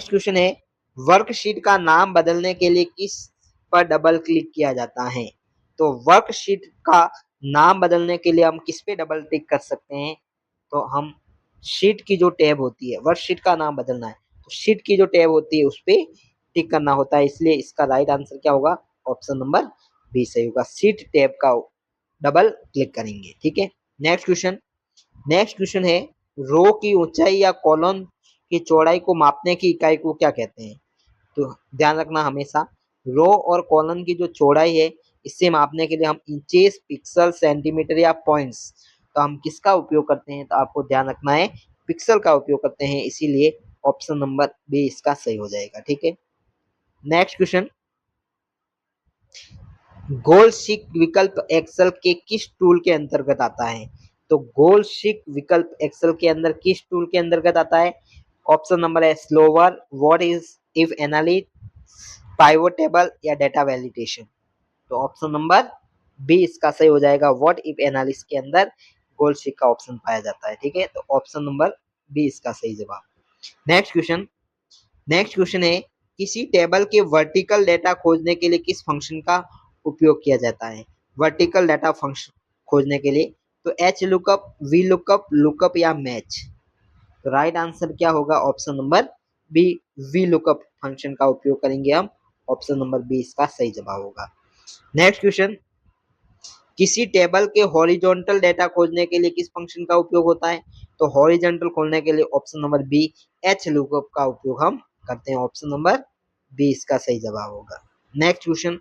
क्वेश्चन है, वर्कशीट का नाम बदलने के लिए किस पर डबल क्लिक किया जाता है? तो वर्कशीट का नाम बदलने के लिए हम किस पे डबल क्लिक कर सकते हैं? तो हम शीट की जो टैब होती है, वर्कशीट का नाम बदलना है तो शीट की जो टैब होती है उस पर टिक करना होता है, इसलिए इसका राइट आंसर क्या होगा? ऑप्शन नंबर बी सही होगा, शीट टैब का डबल क्लिक करेंगे। ठीक है, नेक्स्ट क्वेश्चन है, रो की ऊंचाई या कॉलम की चौड़ाई को मापने की इकाई को क्या कहते हैं? तो ध्यान रखना हमेशा, रो और कॉलम की जो चौड़ाई है इससे मापने के लिए हम इंचेस, पिक्सल, सेंटीमीटर या पॉइंट्स, तो हम किसका उपयोग करते हैं? तो आपको ध्यान रखना है पिक्सल का उपयोग करते हैं, इसीलिए ऑप्शन नंबर बी इसका सही हो जाएगा। ठीक है, नेक्स्ट क्वेश्चन, गोल शीट विकल्प एक्सेल के किस टूल के अंतर्गत आता है? तो गोल शीट विकल्प एक्सेल के अंदर किस टूल के अंतर्गत आता है? ऑप्शन नंबर है slower, what is, if analyst, pivot table या डेटा वैलिडेशन? तो ऑप्शन नंबर बी इसका सही हो जाएगा, व्हाट इफ एनालिस्ट के अंदर गोल शीट का ऑप्शन पाया जाता है। ठीक है, तो ऑप्शन नंबर बी इसका सही जवाब। नेक्स्ट क्वेश्चन है, किसी टेबल के वर्टिकल डेटा खोजने के लिए किस फंक्शन का उपयोग किया जाता है? वर्टिकल डेटा फंक्शन खोजने के लिए तो H lookup, V lookup, lookup या मैच? तो राइट आंसर क्या होगा? Option number B, V lookup function का उपयोग करेंगे हम। ऑप्शन नंबर बी इसका सही जवाब होगा। नेक्स्ट क्वेश्चन, किसी टेबल के हॉरिजॉन्टल डेटा खोजने के लिए किस फंक्शन का उपयोग होता है? तो हॉरिजॉन्टल खोलने के लिए option number B, H lookup का उपयोग हम करते हैं। ऑप्शन नंबर बी इसका सही जवाब होगा। नेक्स्ट क्वेश्चन,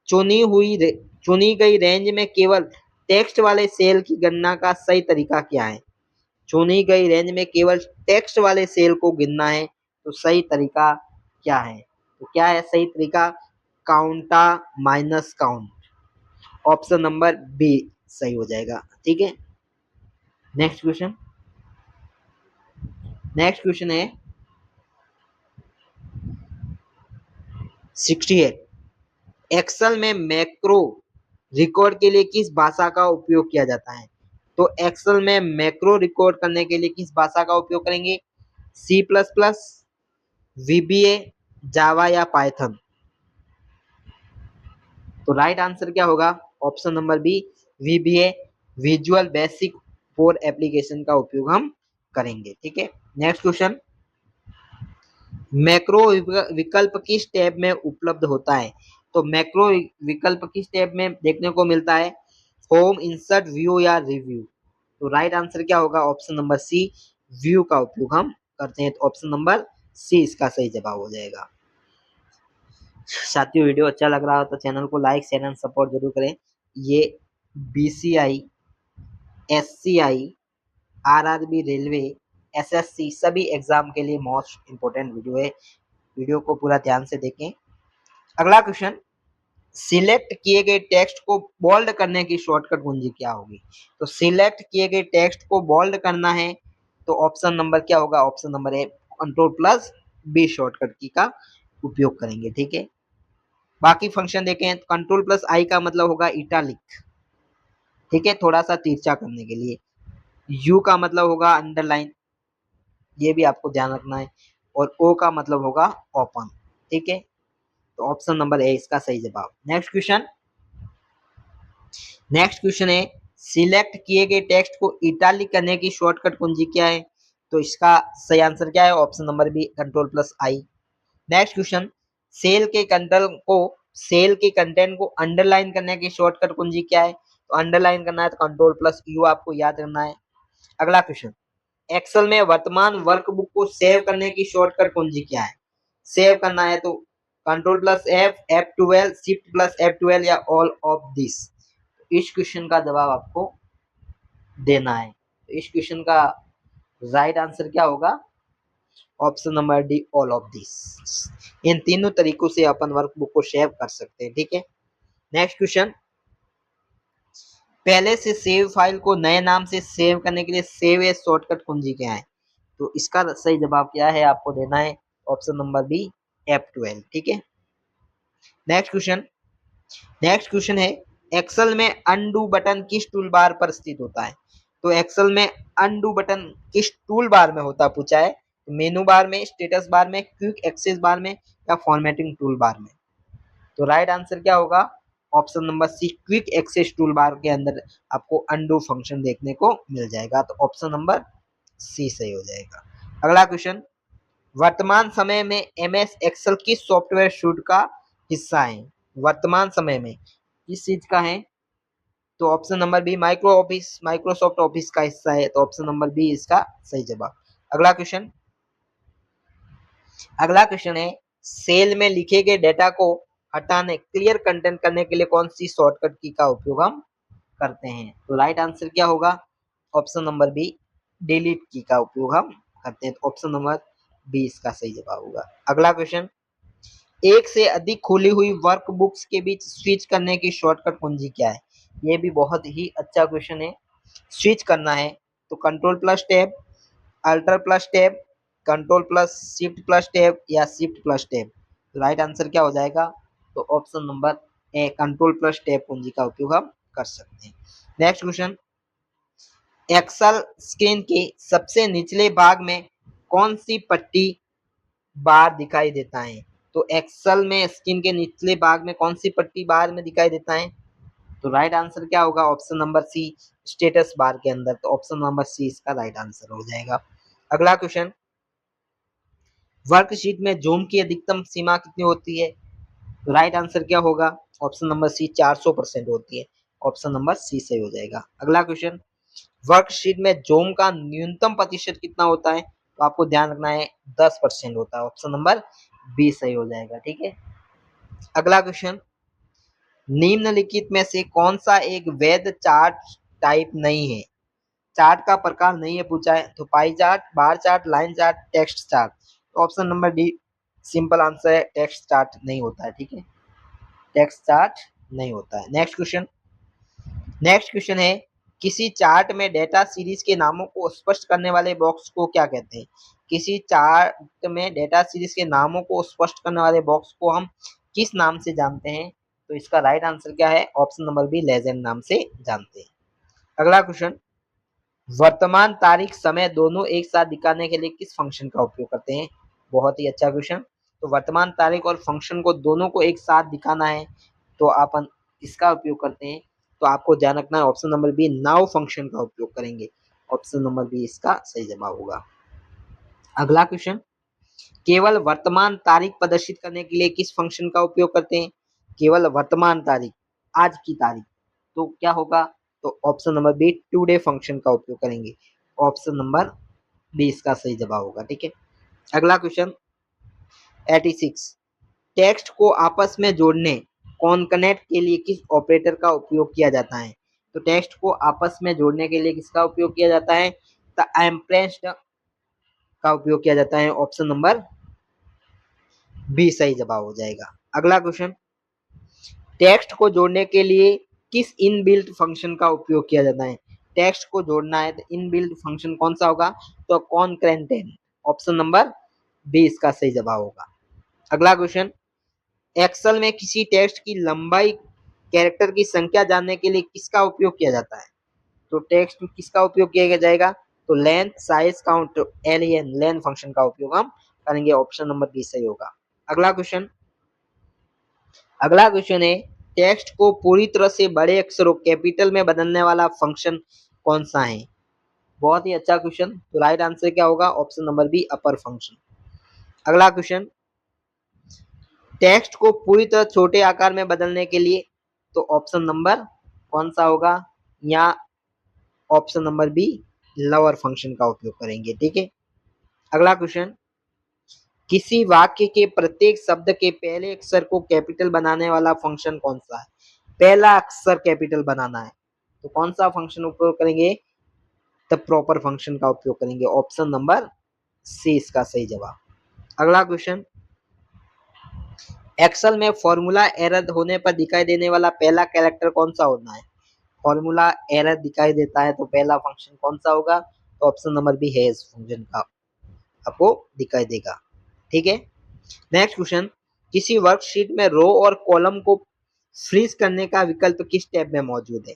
चुनी गई रेंज में केवल टेक्स्ट वाले सेल की गणना का सही तरीका क्या है? चुनी गई रेंज में केवल टेक्स्ट वाले सेल को गिनना है, तो सही तरीका क्या है? तो क्या है सही तरीका? Counta minus count. Option number B सही हो जाएगा। ठीक है, नेक्स्ट क्वेश्चन। नेक्स्ट क्वेश्चन है 68, एक्सेल में मैक्रो रिकॉर्ड के लिए किस भाषा का उपयोग किया जाता है? तो एक्सेल में मैक्रो रिकॉर्ड करने के लिए किस भाषा का उपयोग करेंगे? C plus plus, VBA, Java या पाइथन? तो राइट आंसर क्या होगा? Option number B, VBA, Visual Basic for application का उपयोग हम करेंगे। ठीक है, नेक्स्ट क्वेश्चन, मैक्रो विकल्प किस टैब में उपलब्ध होता है? तो मैक्रो विकल्प किस टैब में देखने को मिलता है? होम, इंसर्ट, व्यू या रिव्यू? तो राइट आंसर क्या होगा? ऑप्शन नंबर सी, व्यू का उपयोग हम करते हैं। तो ऑप्शन नंबर सी इसका सही जवाब हो जाएगा। साथियों, वीडियो अच्छा लग रहा हो तो चैनल को लाइक शेयर एंड सपोर्ट जरूर करें। ये BCI, SCI, RRB, railway, SSC सभी एग्जाम के लिए मोस्ट इंपोर्टेंट वीडियो है। वीडियो को पूरा ध्यान से देखें। अगला क्वेश्चन, सिलेक्ट किए गए टेक्स्ट को बोल्ड करने की शॉर्टकट कुंजी क्या होगी? तो सिलेक्ट किए गए टेक्स्ट को बोल्ड करना है, तो ऑप्शन नंबर क्या होगा? Option number A, control plus B shortcut की का उपयोग करेंगे। ठीक है, बाकी फंक्शन देखें। कंट्रोल प्लस आई का मतलब होगा इटालिक, ठीक है, थोड़ा सा तिरछा करने के लिए। यू का मतलब होगा अंडरलाइन, ये भी आपको ध्यान रखना है। और ओ का मतलब होगा ओपन। ठीक है, तो ऑप्शन नंबर ए इसका सही जवाब। नेक्स्ट क्वेश्चन है, सिलेक्ट किए गए टेक्स्ट को इटालिक करने की शॉर्टकट कुंजी क्या है? तो इसका सही आंसर क्या है? Option number B, control plus I. Next question, cell के कंटेंट को सेल के कंटेंट को अंडरलाइन करने की शॉर्टकट कुंजी क्या है? तो अंडरलाइन करना है तो कंट्रोल प्लस यू आपको याद रखना है। अगला क्वेश्चन, एक्सेल में वर्तमान वर्कबुक को सेव करने की शॉर्टकट कुंजी क्या है? सेव करना है तो control plus F, F12, shift plus F12 या ऑल ऑफ दिस? इस क्वेश्चन का जवाब आपको देना है। इस क्वेश्चन का राइट आंसर क्या होगा? Option number D, all of this. इन तीनों तरीकों से अपन वर्कबुक को सेव कर सकते हैं। ठीक है, नेक्स्ट क्वेश्चन, पहले से सेव फाइल को नए नाम से सेव करने के लिए सेव एज शॉर्टकट कुंजी क्या है? तो इसका सही जवाब क्या है आपको देना है? Option number B, F12। ठीक है, नेक्स्ट क्वेश्चन। नेक्स्ट क्वेश्चन है, एक्सेल में अनडू बटन किस टूल बार पर स्थित होता है? तो एक्सेल में अनडू बटन किस टूल बार में होता पूछा है? मेनू बार में, स्टेटस बार में, क्विक एक्सेस बार में या फॉर्मेटिंग टूल बार में? तो राइट आंसर क्या होगा? Option number C, quick access tool bar के अंदर आपको अनडू फंक्शन देखने को मिल जाएगा। तो ऑप्शन नंबर सी सही हो जाएगा। अगला क्वेश्चन, वर्तमान समय में एमएस एक्सेल किस सॉफ्टवेयर सूट का हिस्सा है? वर्तमान समय में किस चीज का है? तो option number B, Microsoft Office का हिस्सा है। तो ऑप्शन नंबर बी इसका सही जवाब। अगला क्वेश्चन, अगला क्वेश्चन है, सेल में लिखे गए डेटा को हटाने, क्लियर कंटेंट करने के लिए कौन सी शॉर्टकट की का उपयोग हम करते हैं? तो राइट आंसर क्या होगा? ऑप्शन नंबर बी, डिलीट की का उपयोग हम करते हैं। तो ऑप्शन नंबर बी इसका सही जवाब होगा। अगला क्वेश्चन, एक से अधिक खुली हुई वर्कबुक्स के बीच स्विच करने की शॉर्टकट कुंजी क्या है? ये भी बहुत ही अच्छा क्वेश्चन है। स्विच करना है तो control plus tab, alt plus tab, control plus shift plus tab या shift plus tab? Right answer क्या हो जाएगा? तो option number A, control plus tab कुंजी का उपयोग हम कर सकते हैं। नेक्स्ट क्वेश्चन, एक्सेल स्क्रीन के सबसे निचले भाग में कौन सी पट्टी बार दिखाई देता है? तो एक्सेल में स्क्रीन के निचले भाग में कौन सी पट्टी बार में दिखाई देता है? तो राइट आंसर क्या होगा? Option number C, status bar के अंदर। तो ऑप्शन नंबर सी इसका राइट आंसर हो जाएगा। अगला क्वेश्चन, वर्कशीट में जूम की अधिकतम सीमा कितनी होती है? तो राइट आंसर क्या होगा? ऑप्शन नंबर सी 400% होती है। ऑप्शन नंबर सी सही हो जाएगा। अगला क्वेश्चन, वर्कशीट में जूम का न्यूनतम प्रतिशत कितना होता है? तो आपको ध्यान रखना है 10% होता है। ऑप्शन नंबर बी सही हो जाएगा। ठीक है। अगला क्वेश्चन, निम्नलिखित में से कौन सा एक वैध चार्ट टाइप नहीं है? चार्ट का प्रकार नहीं है पूछा है, तो pie chart, bar chart, line chart, text chart. तो option number D simple answer है, टेक्स्ट चार्ट नहीं होता है। ठीक है, टेक्स्ट चार्ट नहीं होता है। नेक्स्ट क्वेश्चन है, किसी चार्ट में डेटा सीरीज के नामों को स्पष्ट करने वाले बॉक्स को क्या कहते हैं? किसी चार्ट में डेटा सीरीज के नामों को स्पष्ट करने वाले बॉक्स को हम किस नाम से जानते हैं? तो इसका राइट आंसर क्या है? ऑप्शन नंबर बी लेजेंड नाम से जानते हैं। अगला क्वेश्चन, वर्तमान तारीख समय दोनों एक साथ दिखाने के लिए किस फंक्शन का उपयोग करते हैं? बहुत ही अच्छा क्वेश्चन। तो वर्तमान तारीख और फंक्शन को दोनों को एक साथ दिखाना है तो अपन इसका उपयोग करते हैं। तो आपको ध्यान रखना है option number B now function का उपयोग करेंगे। ऑप्शन नंबर बी इसका सही जवाब होगा। अगला क्वेश्चन, केवल वर्तमान तारीख प्रदर्शित करने के लिए किस फंक्शन का उपयोग करते हैं? केवल वर्तमान तारीख, आज की तारीख, तो क्या होगा? तो option number B today function का उपयोग करेंगे। ऑप्शन नंबर बी इसका सही जवाब होगा। ठीक है। अगला क्वेश्चन 86, टेक्स्ट को आपस में जोड़ने कॉनकनेक्ट के लिए किस ऑपरेटर का उपयोग किया जाता है? तो टेक्स्ट को आपस में जोड़ने के लिए किसका उपयोग किया जाता है? द एम्प्रेस्ड का उपयोग किया जाता है। ऑप्शन नंबर बी सही जवाब हो जाएगा। अगला क्वेश्चन, टेक्स्ट को जोड़ने के लिए किस इनबिल्ट फंक्शन का उपयोग किया जाता है? टेक्स्ट को जोड़ना है तो इनबिल्ट फंक्शन कौन सा होगा? तो कॉनकैटेनेट। ऑप्शन नंबर बी इसका सही जवाब होगा। अगला क्वेश्चन, एक्सेल में किसी टेक्स्ट की लंबाई कैरेक्टर की संख्या जानने के लिए किसका उपयोग किया जाता है? तो टेक्स्ट में किसका उपयोग किया जाएगा? तो length, size, count, alien length function का उपयोग हम करेंगे। ऑप्शन नंबर बी सही होगा। अगला क्वेश्चन है, टेक्स्ट को पूरी तरह से बड़े अक्षरों कैपिटल में बदलने वाला फंक्शन कौन सा है? बहुत ही अच्छा क्वेश्चन। तो राइट आंसर क्या होगा? ऑप्शन नंबर बी अपर फंक्शन। अगला क्वेश्चन, टेक्स्ट को पूरी तरह छोटे आकार में बदलने के लिए तो ऑप्शन नंबर कौन सा होगा? या option number B lower function का उपयोग करेंगे। ठीक है। अगला क्वेश्चन, किसी वाक्य के प्रत्येक शब्द के पहले अक्षर को कैपिटल बनाने वाला फंक्शन कौन सा है? पहला अक्षर कैपिटल बनाना है तो कौन सा फंक्शन उपयोग करेंगे? द प्रॉपर फंक्शन का उपयोग करेंगे। ऑप्शन नंबर सी इसका सही जवाब। अगला क्वेश्चन, एक्सेल में फॉर्मूला एरर होने पर दिखाई देने वाला पहला कैरेक्टर कौन सा होना है? फॉर्मूला एरर दिखाई देता है तो पहला फंक्शन कौन सा होगा? तो option number B has function का आपको दिखाई देगा। ठीक है। नेक्स्ट क्वेश्चन, किसी वर्कशीट में रो और कॉलम को फ्रीज करने का विकल्प किस टैब में मौजूद है?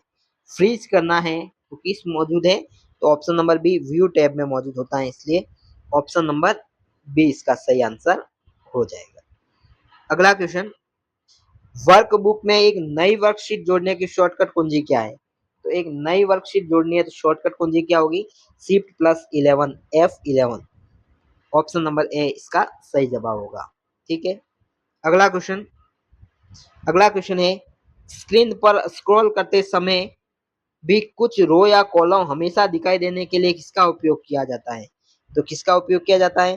फ्रीज करना है तो किस मौजूद है? तो option number B view tab में मौजूद होता है, इसलिए ऑप्शन नंबर बी इसका सही आंसर हो जाएगा। अगला क्वेश्चन, वर्कबुक में एक नई वर्कशीट जोड़ने की शॉर्टकट कुंजी क्या है? तो एक नई वर्कशीट जोड़नी है तो शॉर्टकट कुंजी क्या होगी? Shift plus 11 F11। Option number ए इसका सही जवाब होगा। ठीक है। अगला क्वेश्चन अगला क्वेश्चन है, स्क्रीन पर स्क्रॉल करते समय भी कुछ रो या कॉलम हमेशा दिखाई देने के लिए किसका उपयोग किया जाता है? तो किसका उपयोग किया जाता है?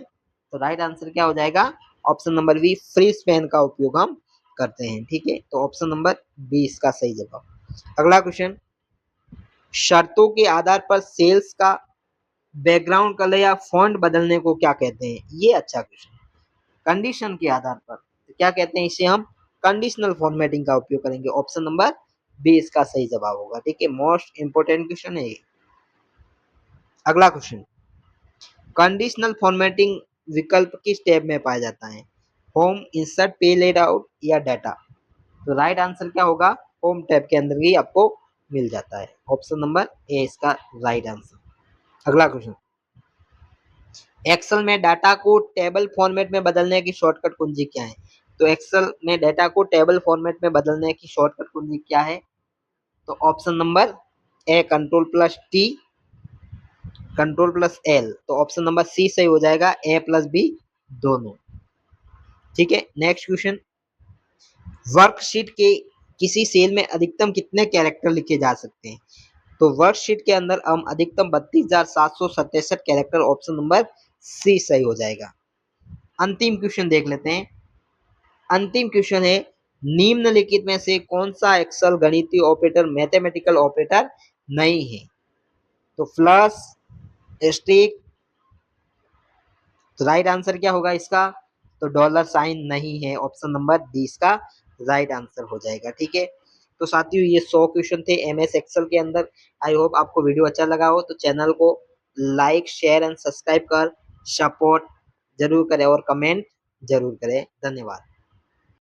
तो राइट आंसर क्या हो जाएगा? Option number B freeze pane का उपयोग हम करते हैं। ठीक है। तो ऑप्शन नंबर बी इसका सही जवाब। अगला क्वेश्चन, शर्तों के आधार पर सेल्स का बैकग्राउंड कलर या फॉन्ट बदलने को क्या कहते हैं? ये अच्छा क्वेश्चन। कंडीशन के आधार पर तो क्या कहते हैं? इसे हम कंडीशनल फॉर्मेटिंग का उपयोग करेंगे। ऑप्शन नंबर बी इसका सही जवाब होगा। ठीक है। मोस्ट इंपोर्टेंट क्वेश्चन है ये। अगला क्वेश्चन, कंडीशनल फॉर्मेटिंग विकल्प किस टैब में पाया जाता है? होम, इंसर्ट, पे लेड आउट या डाटा? तो राइट आंसर क्या होगा? होम टैब के अंदर ही आपको मिल जाता है। ऑप्शन नंबर ए इसका राइट आंसर। अगला क्वेश्चन, एक्सेल में डाटा को टेबल फॉर्मेट में बदलने की शॉर्टकट कुंजी क्या है? तो एक्सेल में डाटा को टेबल फॉर्मेट में बदलने की शॉर्टकट कुंजी क्या है? तो option number A control plus T, control plus L, तो ऑप्शन नंबर सी सही हो जाएगा, ए प्लस बी दोनों। ठीक है, नेक्स्ट क्वेश्चन, वर्कशीट के किसी सेल में अधिकतम कितने कैरेक्टर लिखे जा सकते हैं? तो वर्कशीट के अंदर हम अधिकतम 32,767 कैरेक्टर, ऑप्शन नंबर सी सही हो जाएगा। अंतिम क्वेश्चन देख लेते हैं। अंतिम क्वेश्चन है, निम्नलिखित में से कौन सा एक्सेल गणितीय ऑपरेटर मैथमेटिकल ऑपरेटर नहीं है? तो प्लस, एस्टेरिक, तो राइट आंसर क्या होगा इसका? तो डॉलर साइन नहीं है, ऑप्शन नंबर डी इसका राइट आंसर हो जाएगा। ठीक है, तो साथियों ये 100 क्वेश्चन थे एमएस एक्सेल के अंदर। आई होप आपको वीडियो अच्छा लगा हो, तो चैनल को लाइक शेयर एंड सब्सक्राइब कर सपोर्ट जरूर करें और कमेंट जरूर करें। धन्यवाद।